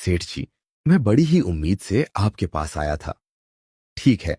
सेठ जी, मैं बड़ी ही उम्मीद से आपके पास आया था। ठीक है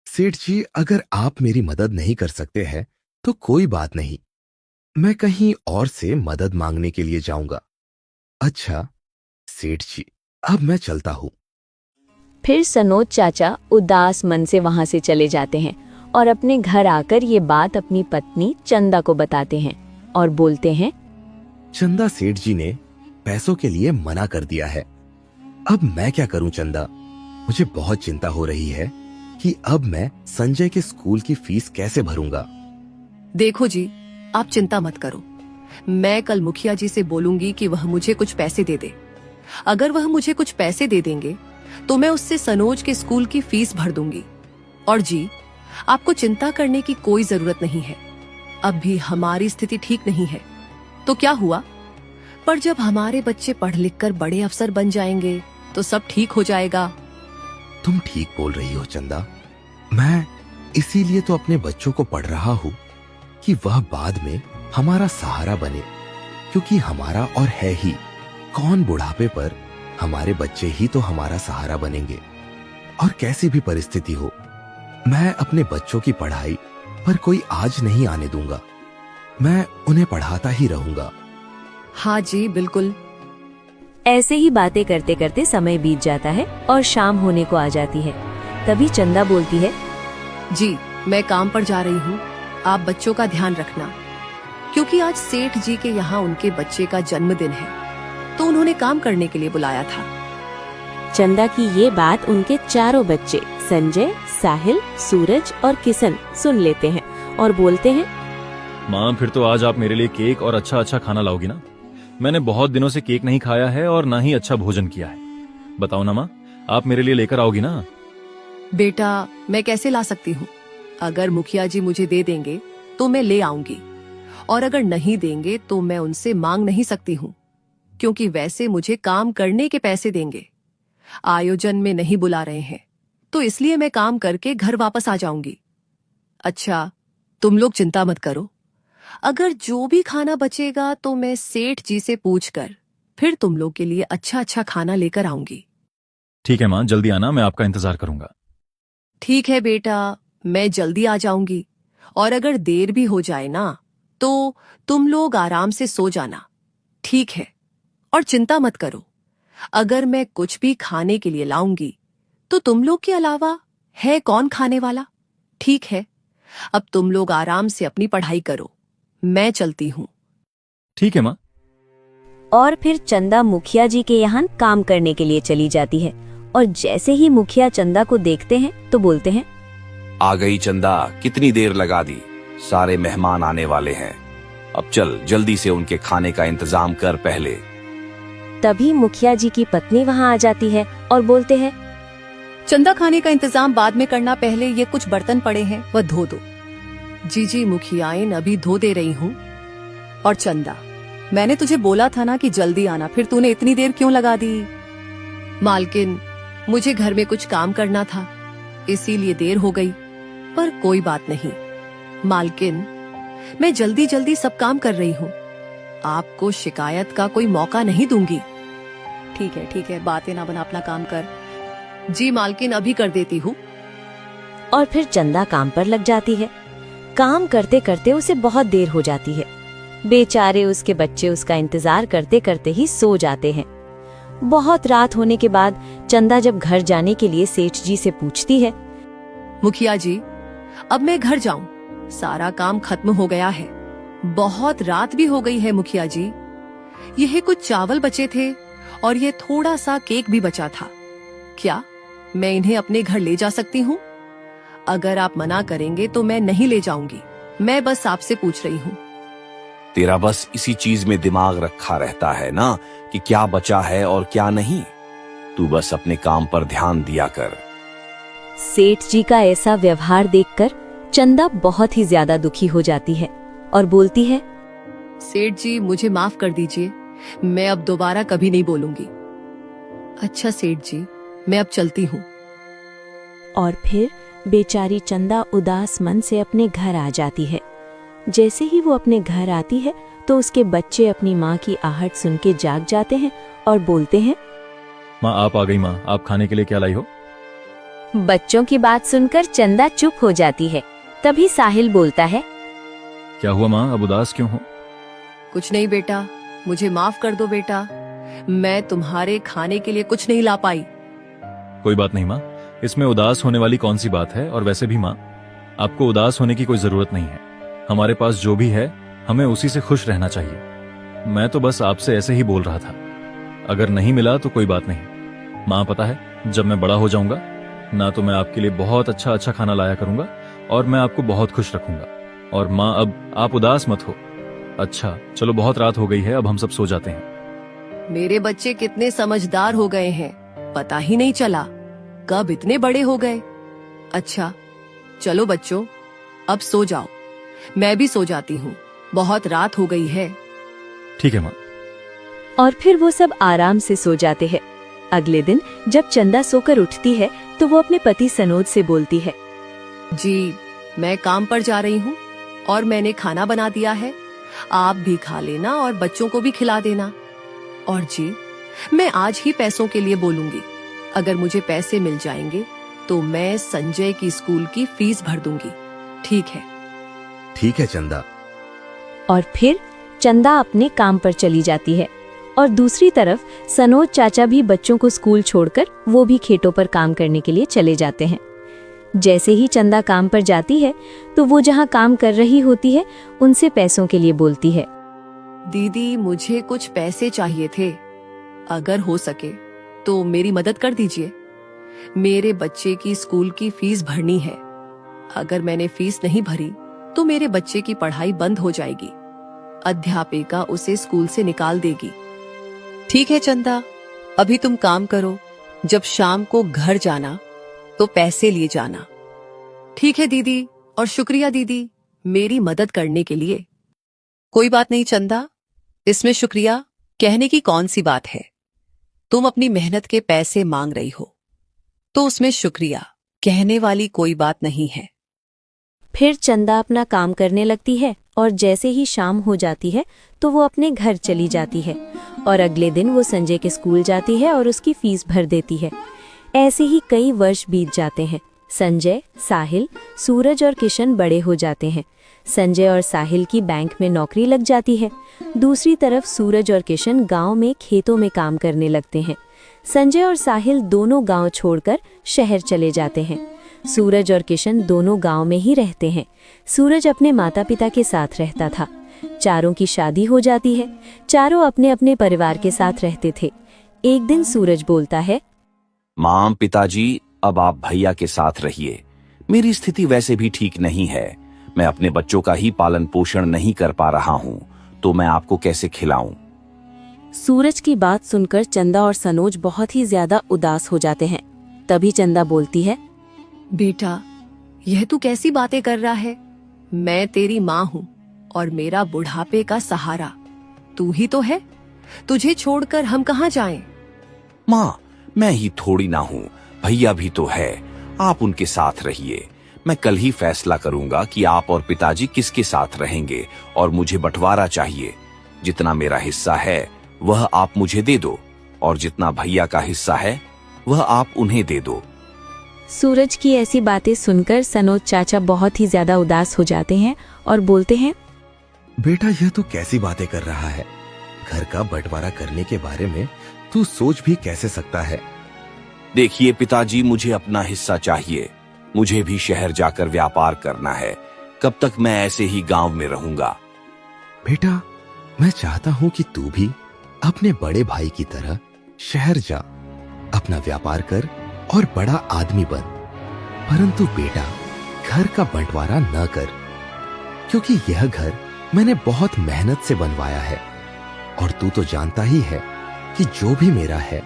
सेठ जी, अगर आप मेरी मदद नहीं कर सकते हैं तो कोई बात नहीं, मैं कहीं और से मदद मांगने के लिए जाऊंगा। अच्छा सेठ जी, अब मैं चलता हूं। फिर सनोज चाचा उदास मन से वहां से चले जाते हैं और अपने घर आकर ये बात अपनी पत्नी चंदा को बताते हैं और बोलते हैं, चंदा, सेठ जी ने पैसों के लिए मना कर दिया है। अब मैं क्या करूं चंदा? मुझे बहुत चिंता हो रही है कि अब मैं संजय के स्कूल की फीस कैसे भरूंगा। देखो जी, आप चिंता मत करो। मैं कल मुखिया जी से बोलूंगी कि वह मुझे कुछ पैसे दे दे। अगर वह मुझे कुछ पैसे दे देंगे तो मैं उससे सनोज के स्कूल की फीस भर दूंगी। और जी, आपको चिंता करने की कोई जरूरत नहीं है। अब भी हमारी स्थिति ठीक नहीं है तो क्या हुआ, पर जब हमारे बच्चे पढ़ लिख कर बड़े अफसर बन जाएंगे तो सब ठीक हो जाएगा। तुम ठीक बोल रही हो चंदा। मैं इसीलिए तो अपने बच्चों को पढ़ रहा हूं कि वह बाद में हमारा सहारा बने, क्योंकि हमारा और है ही कौन बुढ़ापे पर हमारे बच्चे ही तो हमारा सहारा बनेंगे। और कैसी भी परिस्थिति हो, मैं अपने बच्चों की पढ़ाई पर कोई आज नहीं आने दूंगा। मैं उन्हें पढ़ाता ही रहूंगा। हाँ जी, बिल्कुल। ऐसे ही बातें करते करते समय बीत जाता है और शाम होने को आ जाती है। तभी चंदा बोलती है, जी, मैं काम पर जा रही हूँ, आप बच्चों का ध्यान रखना, क्योंकि आज सेठ जी के यहाँ उनके बच्चे का जन्मदिन है तो उन्होंने काम करने के लिए बुलाया था। चंदा की ये बात उनके चारों बच्चे संजय, साहिल, सूरज और किशन सुन लेते हैं और बोलते हैं, माँ, फिर तो आज आप मेरे लिए केक और अच्छा अच्छा खाना लाओगी ना? मैंने बहुत दिनों से केक नहीं खाया है और ना ही अच्छा भोजन किया है। बताओ ना माँ, आप मेरे लिए लेकर आओगी ना? बेटा, मैं कैसे ला सकती हूँ? अगर मुखिया जी मुझे दे देंगे तो मैं ले आऊंगी, और अगर नहीं देंगे तो मैं उनसे मांग नहीं सकती हूँ, क्योंकि वैसे मुझे काम करने के पैसे देंगे। आयोजन में नहीं बुला रहे हैं तो इसलिए मैं काम करके घर वापस आ जाऊंगी। अच्छा, तुम लोग चिंता मत करो। अगर जो भी खाना बचेगा तो मैं सेठ जी से पूछकर फिर तुम लोग के लिए अच्छा अच्छा खाना लेकर आऊंगी। ठीक है माँ, जल्दी आना, मैं आपका इंतजार करूंगा। ठीक है बेटा, मैं जल्दी आ जाऊंगी, और अगर देर भी हो जाए ना तो तुम लोग आराम से सो जाना, ठीक है? और चिंता मत करो, अगर मैं कुछ भी खाने के लिए लाऊंगी तो तुम लोग के अलावा है कौन खाने वाला? ठीक है, अब तुम लोग आराम से अपनी पढ़ाई करो, मैं चलती हूँ। ठीक है माँ। और फिर चंदा मुखिया जी के यहाँ काम करने के लिए चली जाती है और जैसे ही मुखिया चंदा को देखते हैं तो बोलते हैं, आ गई चंदा, कितनी देर लगा दी, सारे मेहमान आने वाले हैं। अब चल जल्दी से उनके खाने का इंतजाम कर पहले। तभी मुखिया जी की पत्नी वहाँ आ जाती है और बोलते हैं, चंदा, खाने का इंतजाम बाद में करना, पहले ये कुछ बर्तन पड़े हैं वह धो दो। जी जी मुखियाइन, अभी धो दे रही हूँ। और चंदा, मैंने तुझे बोला था ना कि जल्दी आना, फिर तूने इतनी देर क्यों लगा दी? मालकिन, मुझे घर में कुछ काम करना था इसीलिए देर हो गई, पर कोई बात नहीं। मालकिन, मैं जल्दी जल्दी सब काम कर रही हूँ, आपको शिकायत का कोई मौका नहीं दूंगी। ठीक है, बातें ना बना, अपना काम कर। जी मालकिन, अभी कर देती हूँ। और फिर चंदा काम पर लग जाती है। काम करते करते उसे बहुत देर हो जाती है। बेचारे उसके बच्चे उसका इंतजार करते करते ही सो जाते हैं। बहुत रात होने के बाद चंदा जब घर जाने के लिए सेठ जी से पूछती है, मुखिया जी, अब मैं घर जाऊं, सारा काम खत्म हो गया है। बहुत रात भी हो गई है मुखिया जी। यह कुछ चावल बचे थे और ये थोड़ा सा केक भी बचा था, क्या मैं इन्हें अपने घर ले जा सकती हूँ? अगर आप मना करेंगे तो मैं नहीं ले जाऊंगी, मैं बस आपसे पूछ रही हूँ। तेरा बस इसी चीज में दिमाग रखा रहता है ना कि क्या बचा है और क्या नहीं। तू बस अपने काम पर ध्यान दिया कर। सेठ जी का ऐसा व्यवहार देखकर चंदा बहुत ही ज्यादा दुखी हो जाती है और बोलती है, सेठ जी, मुझे माफ कर दीजिए, मैं अब दोबारा कभी नहीं बोलूंगी। अच्छा सेठ जी, मैं अब चलती हूँ। और फिर बेचारी चंदा उदास मन से अपने घर आ जाती है। जैसे ही वो अपने घर आती है तो उसके बच्चे अपनी माँ की आहट सुन के जाग जाते हैं और बोलते हैं, माँ आप आ गई। माँ आप खाने के लिए क्या लाई हो? बच्चों की बात सुनकर चंदा चुप हो जाती है। तभी साहिल बोलता है, क्या हुआ माँ, अब उदास क्यों हो? कुछ नहीं बेटा, मुझे माफ कर दो बेटा, मैं तुम्हारे खाने के लिए कुछ नहीं ला पाई। कोई बात नहीं माँ, इसमें उदास होने वाली कौन सी बात है। और वैसे भी माँ, आपको उदास होने की कोई जरूरत नहीं है। हमारे पास जो भी है हमें उसी से खुश रहना चाहिए। मैं तो बस आपसे ऐसे ही बोल रहा था। अगर नहीं मिला तो कोई बात नहीं। माँ पता है, जब मैं बड़ा हो जाऊंगा ना तो मैं आपके लिए बहुत अच्छा अच्छा खाना लाया करूंगा और मैं आपको बहुत खुश रखूंगा। और माँ अब आप उदास मत हो। अच्छा चलो, बहुत रात हो गई है, अब हम सब सो जाते हैं। मेरे बच्चे कितने समझदार हो गए हैं, पता ही नहीं चला कब इतने बड़े हो गए। अच्छा चलो बच्चों, अब सो जाओ, मैं भी सो जाती हूँ, बहुत रात हो गई है। ठीक है माँ। और फिर वो सब आराम से सो जाते हैं। अगले दिन जब चंदा सोकर उठती है तो वो अपने पति सनोज से बोलती है, जी मैं काम पर जा रही हूँ और मैंने खाना बना दिया है, आप भी खा लेना और बच्चों को भी खिला देना। और जी मैं आज ही पैसों के लिए बोलूंगी, अगर मुझे पैसे मिल जाएंगे तो मैं संजय की स्कूल की फीस भर दूंगी। ठीक है चंदा। और फिर चंदा अपने काम पर चली जाती है। और दूसरी तरफ सनोज चाचा भी बच्चों को स्कूल छोड़कर वो भी खेतों पर काम करने के लिए चले जाते हैं। जैसे ही चंदा काम पर जाती है तो वो जहाँ काम कर रही होती है उनसे पैसों के लिए बोलती है, दीदी मुझे कुछ पैसे चाहिए थे, अगर हो सके तो मेरी मदद कर दीजिए। मेरे बच्चे की स्कूल की फीस भरनी है, अगर मैंने फीस नहीं भरी तो मेरे बच्चे की पढ़ाई बंद हो जाएगी, अध्यापिका उसे स्कूल से निकाल देगी। ठीक है चंदा, अभी तुम काम करो, जब शाम को घर जाना तो पैसे लिए जाना। ठीक है दीदी, और शुक्रिया दीदी मेरी मदद करने के लिए। कोई बात नहीं चंदा, इसमें शुक्रिया कहने की कौन सी बात है, तुम अपनी मेहनत के पैसे मांग रही हो तो उसमें शुक्रिया कहने वाली कोई बात नहीं है। फिर चंदा अपना काम करने लगती है और जैसे ही शाम हो जाती है तो वो अपने घर चली जाती है। और अगले दिन वो संजय के स्कूल जाती है और उसकी फीस भर देती है। ऐसे ही कई वर्ष बीत जाते हैं। संजय, साहिल, सूरज और किशन बड़े हो जाते हैं। संजय और साहिल की बैंक में नौकरी लग जाती है। दूसरी तरफ सूरज और किशन गांव में खेतों में काम करने लगते हैं। संजय और साहिल दोनों गांव छोड़कर शहर चले जाते हैं। सूरज और किशन दोनों गांव में ही रहते हैं। सूरज अपने माता पिता के साथ रहता था। चारों की शादी हो जाती है। चारों अपने अपने परिवार के साथ रहते थे। एक दिन सूरज बोलता है, माँ पिताजी अब आप भैया के साथ रहिए, मेरी स्थिति वैसे भी ठीक नहीं है, मैं अपने बच्चों का ही पालन पोषण नहीं कर पा रहा हूँ, तो मैं आपको कैसे खिलाऊं? सूरज की बात सुनकर चंदा और सनोज बहुत ही ज्यादा उदास हो जाते हैं। तभी चंदा बोलती है, बेटा यह तू कैसी बातें कर रहा है, मैं तेरी माँ हूँ और मेरा बुढ़ापे का सहारा तू ही तो है, तुझे छोड़कर हम कहाँ जाएं? माँ मैं ही थोड़ी ना हूँ, भैया भी तो है, आप उनके साथ रहिए, मैं कल ही फैसला करूंगा कि आप और पिताजी किसके साथ रहेंगे और मुझे बंटवारा चाहिए, जितना मेरा हिस्सा है वह आप मुझे दे दो और जितना भैया का हिस्सा है वह आप उन्हें दे दो। सूरज की ऐसी बातें सुनकर सनोज चाचा बहुत ही ज्यादा उदास हो जाते हैं और बोलते हैं, बेटा यह तो कैसी बातें कर रहा है, घर का बंटवारा करने के बारे में तू सोच भी कैसे सकता है? देखिए पिताजी, मुझे अपना हिस्सा चाहिए, मुझे भी शहर जाकर व्यापार करना है, कब तक मैं ऐसे ही गांव में रहूंगा? बेटा मैं चाहता हूँ कि तू भी अपने बड़े भाई की तरह शहर जा, अपना व्यापार कर और बड़ा आदमी बन, परंतु बेटा घर का बंटवारा न कर, क्योंकि यह घर मैंने बहुत मेहनत से बनवाया है और तू तो जानता ही है कि जो भी मेरा है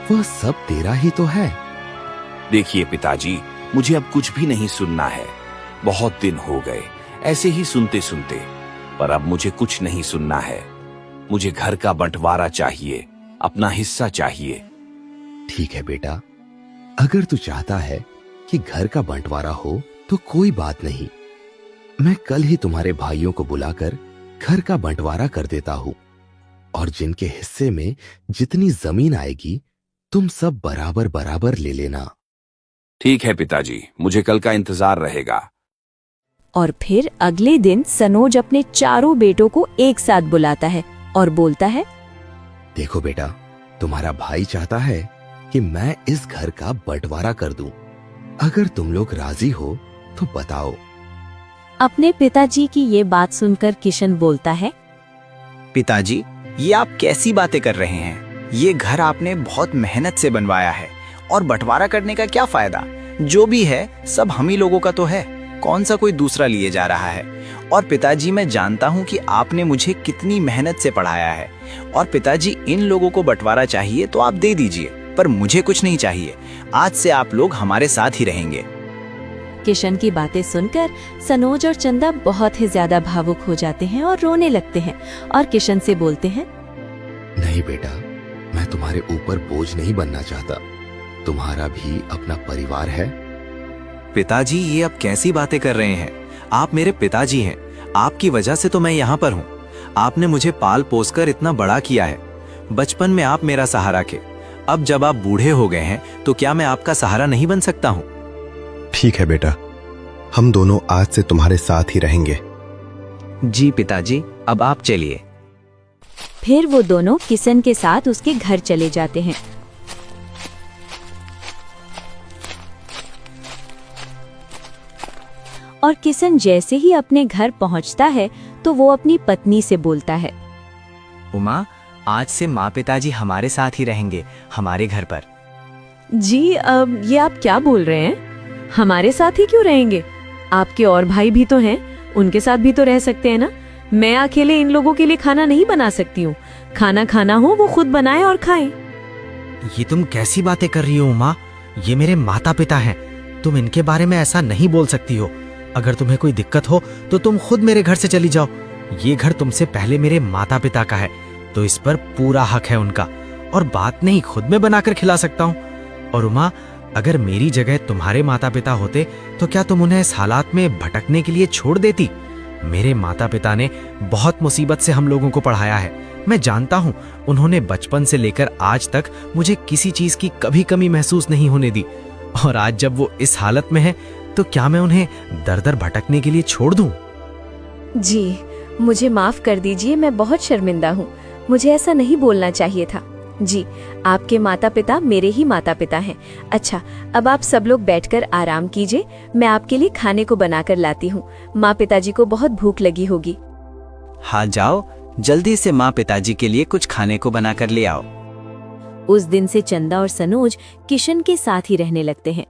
वह सब तेरा ही तो है। देखिए पिताजी, मुझे अब कुछ भी नहीं सुनना है, बहुत दिन हो गए ऐसे ही सुनते सुनते, पर अब मुझे कुछ नहीं सुनना है, मुझे घर का बंटवारा चाहिए, अपना हिस्सा चाहिए। ठीक है बेटा, अगर तू चाहता है कि घर का बंटवारा हो तो कोई बात नहीं, मैं कल ही तुम्हारे भाइयों को बुलाकर घर का बंटवारा कर देता हूँ और जिनके हिस्से में जितनी जमीन आएगी तुम सब बराबर बराबर ले लेना। ठीक है पिताजी, मुझे कल का इंतजार रहेगा। और फिर अगले दिन सनोज अपने चारों बेटों को एक साथ बुलाता है और बोलता है, देखो बेटा, तुम्हारा भाई चाहता है कि मैं इस घर का बंटवारा कर दूं। अगर तुम लोग राजी हो तो बताओ। अपने पिताजी की ये बात सुनकर किशन बोलता है, पिताजी, ये आप कैसी बातें कर रहे हैं? ये घर आपने बहुत मेहनत से बनवाया है और बंटवारा करने का क्या फायदा? जो भी है सब हम ही लोगों का तो है, कौन सा कोई दूसरा लिए जा रहा है। और पिताजी, मैं जानता हूँ कि आपने मुझे कितनी मेहनत से पढ़ाया है। और पिताजी, इन लोगों को बंटवारा चाहिए तो आप दे दीजिए, पर मुझे कुछ नहीं चाहिए। आज से आप लोग हमारे साथ ही रहेंगे। किशन की बातें सुनकर सनोज और चंदा बहुत ही ज्यादा भावुक हो जाते हैं और रोने लगते हैं और किशन से बोलते हैं, नहीं बेटा, मैं तुम्हारे ऊपर बोझ नहीं बनना चाहता। तुम्हारा भी अपना परिवार है। पिताजी, ये अब कैसी बातें कर रहे हैं? आप मेरे पिताजी हैं। आपकी वजह से तो मैं यहाँ पर हूँ। आपने मुझे पाल पोस कर इतना बड़ा किया है। बचपन में आप मेरा सहारा थे। अब जब आप बूढ़े हो गए हैं तो क्या मैं आपका सहारा नहीं बन सकता हूँ? ठीक है बेटा, हम दोनों आज से तुम्हारे साथ ही रहेंगे। जी पिताजी, अब आप चलिए। फिर वो दोनों किशन के साथ उसके घर चले जाते हैं। और किशन जैसे ही अपने घर पहुंचता है तो वो अपनी पत्नी से बोलता है, उमा, आज से माँ पिताजी हमारे साथ ही रहेंगे, हमारे घर पर। जी, अब ये आप क्या बोल रहे हैं? हमारे साथ ही क्यों रहेंगे? आपके और भाई भी तो हैं, उनके साथ भी तो रह सकते हैं ना। मैं अकेले इन लोगों के लिए खाना नहीं बना सकती हूँ। खाना खाना हो वो खुद बनाए और खाएं। ये तुम कैसी बातें कर रही हो उमा? ये मेरे माता पिता हैं, तुम इनके बारे में ऐसा नहीं बोल सकती हो। अगर तुम्हें कोई दिक्कत हो तो तुम खुद मेरे घर से चली जाओ। ये घर तुमसे पहले मेरे माता पिता का है, तो इस पर पूरा हक है उनका। और बात नहीं, खुद में बनाकर खिला सकता हूँ। और उमा, अगर मेरी जगह तुम्हारे माता पिता होते तो क्या तुम उन्हें इस हालात में भटकने के लिए छोड़ देती? मेरे माता पिता ने बहुत मुसीबत से हम लोगों को पढ़ाया है। मैं जानता हूँ, उन्होंने बचपन से लेकर आज तक मुझे किसी चीज की कभी कमी महसूस नहीं होने दी। और आज जब वो इस हालत में है तो क्या मैं उन्हें दर दर भटकने के लिए छोड़ दूं? जी, मुझे माफ कर दीजिए, मैं बहुत शर्मिंदा हूँ। मुझे ऐसा नहीं बोलना चाहिए था। जी, आपके माता पिता मेरे ही माता पिता हैं। अच्छा, अब आप सब लोग बैठकर आराम कीजिए, मैं आपके लिए खाने को बनाकर लाती हूँ। माँ पिताजी को बहुत भूख लगी होगी। हाँ, जाओ, जल्दी से माँ पिताजी के लिए कुछ खाने को बनाकर ले आओ। उस दिन से चंदा और सनोज किशन के साथ ही रहने लगते हैं।